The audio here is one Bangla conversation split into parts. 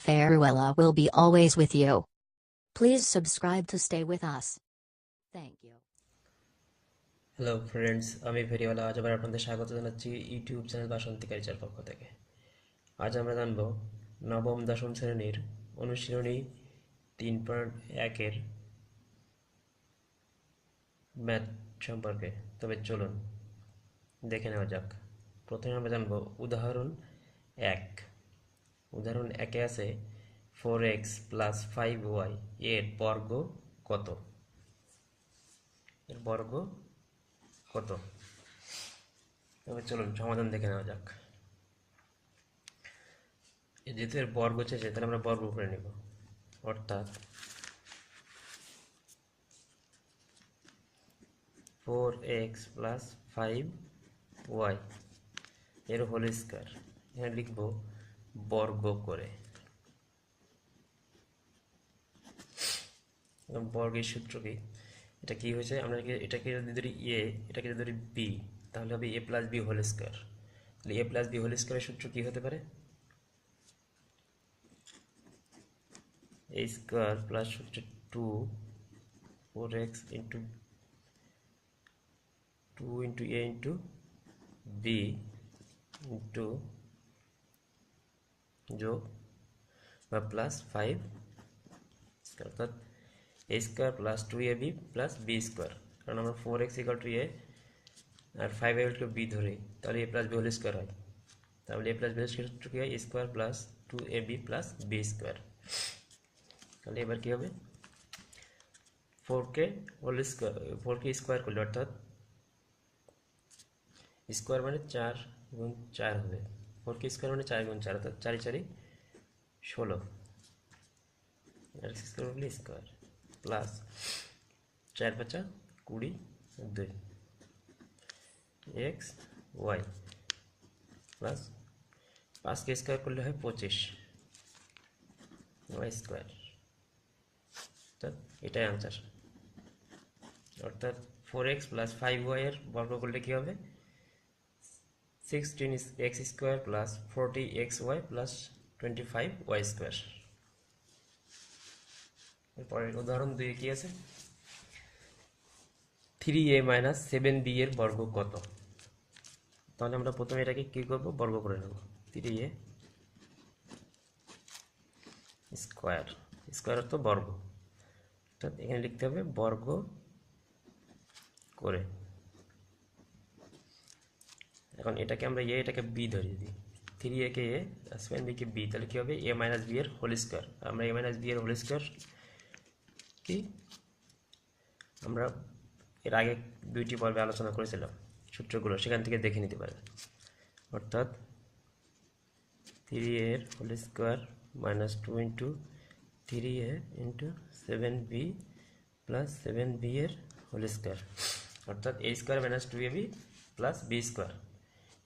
Farewell will be always with you. Please subscribe to stay with us. Thank you. Hello friends, আমি ফেরিওয়ালা। আজ আবার আপনাদের স্বাগত জানাচ্ছি ইউটিউব চ্যানেল বাসন্তী কালচার পক্ষ থেকে। আজ আমরা জানব নবম-দশম শ্রেণীর অনুশীলনী 3.1-এর ম্যাথ সম্পর্কে। তবে চলুন দেখে নেওয়া যাক। প্রথমে আমরা জানব উদাহরণ 1। উদাহরণ 1-এ আছে 4x + 5y এর বর্গ কত? এর বর্গ কত? তবে চলুন সমাধান দেখে নেওয়া যাক। যেহেতু এর বর্গ চেয়েছে তাহলে আমরা বর্গ করে নিব, অর্থাৎ 4x + 5y এর হোল স্কয়ার। এখানে লিখব বর্গ করে। বর্গের সূত্র কি? এটা কি হয়েছে, আমরা এটাকে যদি ধরি এ, এটাকে যদি ধরি বি, তাহলে হবে a + b হোল স্কয়ার। তাহলে a + b হোল স্কয়ারের সূত্র কি হতে পারে? a স্কয়ার প্লাস হচ্ছে 2 4x into 2 into a into b into যোগ বা প্লাস 5 স্কয়ার, অর্থাৎ a square plus 2ab plus b square. কারণ আমরা 4x = a আর 5 = b ধরি, তাহলে a + b হোল স্কয়ার হয়। তাহলে a + b হোল স্কয়ার সূত্র কি হয়? a square plus 2ab plus b square. তাহলে এবার কি হবে? 4k স্কয়ার করলে, অর্থাৎ স্কয়ার মানে 4 গুণ 4 হবে। 4k স্কয়ার মানে 4 গুণ 4, অর্থাৎ 4 4 16 আর স্কয়ার করলে square plus 4 5 20 2 x y plus 5k square করলে হয় 25 y স্কয়ার। অর্থাৎ এটাই আনসার। অর্থাৎ 4x + 5y এর বর্গ করলে কি হবে? 16x square plus 40xy plus 25y square. এরপরে উদাহরণ 2 কি আছে? 3a - 7b এর বর্গ কত? তাহলে আমরা প্রথমে এটাকে কি করব? বর্গ করে নেব। 3a স্কয়ার, স্কয়ার অর্থ বর্গ, অর্থাৎ এখানে লিখতে হবে বর্গ করে। এখন এটাকে আমরা a, এটাকে b ধরিয়ে দিই। 3a K a R 7b K b, তাহলে কি হবে? a - b এর হোল স্কয়ার। আমরা a - b এর হোল স্কয়ার কি আমরা এর আগে 2টি পর্বে আলোচনা করেছিলাম সূত্রগুলো, সেখান থেকে দেখে নিতে পারেন। অর্থাৎ 3a এর whole square minus 2 into 3a into 7b plus 7b এর হোল স্কয়ার, অর্থাৎ a square minus 2ab plus b square.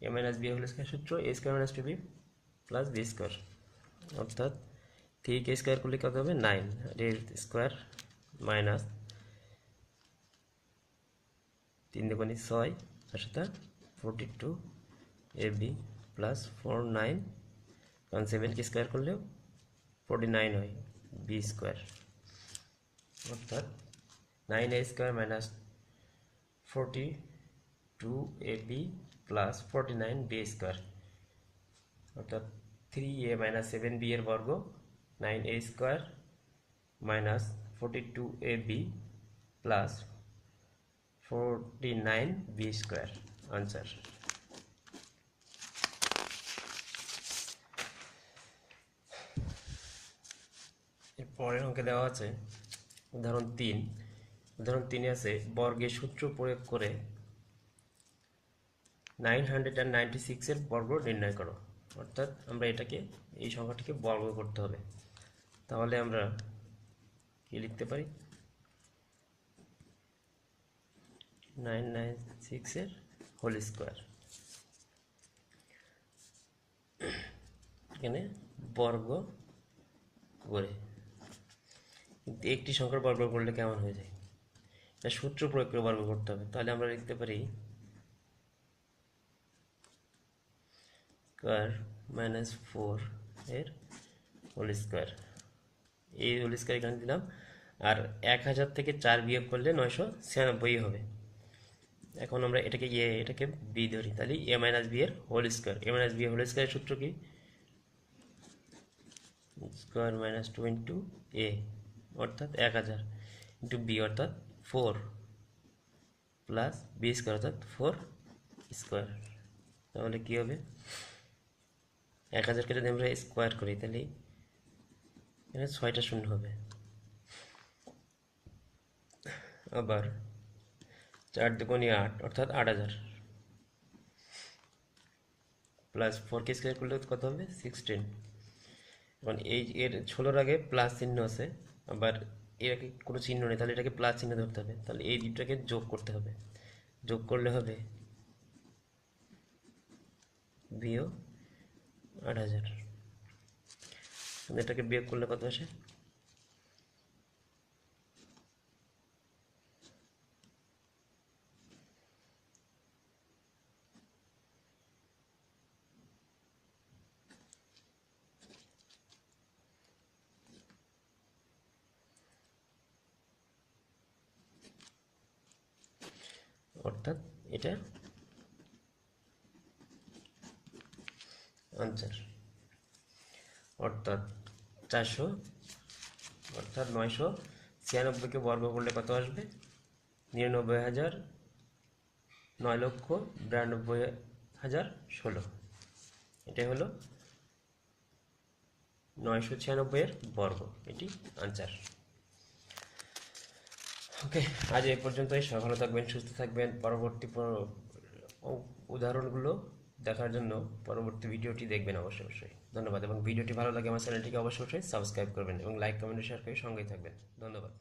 a minus b whole square সূত্র a square minus 2b plus b square, অর্থাৎ 3k স্কয়ার করলে কত হবে? 9 আর এর স্কয়ার মাইনাস 3 দুগুণে 6 আর 7 42 ab প্লাস 49, কারণ 7k স্কয়ার করলেও 49 হয় b স্কয়ার, অর্থাৎ 9a square minus 42ab plus 49b square, অর্থাৎ 3a - 7b এর বর্গ 9a square minus 42ab plus 49b square answer. এরপরের অঙ্কে দেওয়া আছে উদাহরণ 3। উদাহরণ 3-এ আছে বর্গের সূত্র প্রয়োগ করে 996 এর বর্গ নির্ণয় করো। অর্থাৎ আমরা এটাকে, এই সংখ্যাটিকে বর্গ করতে হবে। তাহলে আমরা কি লিখতে পারি? 996 এর হোল স্কয়ার, এখানে বর্গ করে। কিন্তু একটি সংখ্যার বর্গ করলে কেমন হয়ে যায়? এটা সূত্র প্রয়োগ করে বর্গ করতে হবে। তাহলে আমরা লিখতে পারি স্কয়ার মাইনাস 4 এর হোল স্কোয়ার, এই হোল স্কোয়ার এখানে দিলাম। আর 1000 থেকে 4 বিয়োগ করলে 996 হবে। এখন আমরা এটাকে এটাকে বি ধরি, তাহলে এ মাইনাস বি এর হোল স্কোয়ার। এ মাইনাস বি এর হোল স্কোয়ারের সূত্র কি? স্কোয়ার মাইনাস 2 ইন্টু এ অর্থাৎ 1000 ইন্টু বি অর্থাৎ 4 প্লাস বি স্কোয়ার অর্থাৎ 4 স্কোয়ার। তাহলে কি হবে? 1000কে যদি আমরা স্কোয়ার করি তাহলে এখানে 6টা শূন্য হবে। আবার 4 দুগুণে 8 অর্থাৎ 8000 প্লাস 4কে স্কোয়ার করলে কত হবে? 16। এখন এই এর 16-র আগে প্লাস চিহ্ন আছে, আবার এর আগে কোনো চিহ্ন নেই, তাহলে এটাকে প্লাস চিহ্ন ধরতে হবে। তাহলে এই দুটাকে যোগ করতে হবে, যোগ করলে হবে বিয়োগ 8000। এটাকে বিয়োগ করলে কত আসে? অর্থাৎ এটা আনসার। অর্থাৎ 400 অর্থাৎ 996কে বর্গ করলে কত আসবে? 99,000 9,92,016। এটাই হলো 996 এর বর্গ, এটি আনসার। ওকে, আজ এই পর্যন্তই। সবাই ভালো থাকবেন, সুস্থ থাকবেন। পরবর্তী উদাহরণগুলো দেখার জন্য পরবর্তী ভিডিওটি দেখবেন অবশ্যই। ধন্যবাদ। এবং ভিডিওটি ভালো লাগে আমার চ্যানেলটিকে অবশ্যই সাবস্ক্রাইব করবেন এবং লাইক কমেন্ট শেয়ার করে সঙ্গেই থাকবেন। ধন্যবাদ।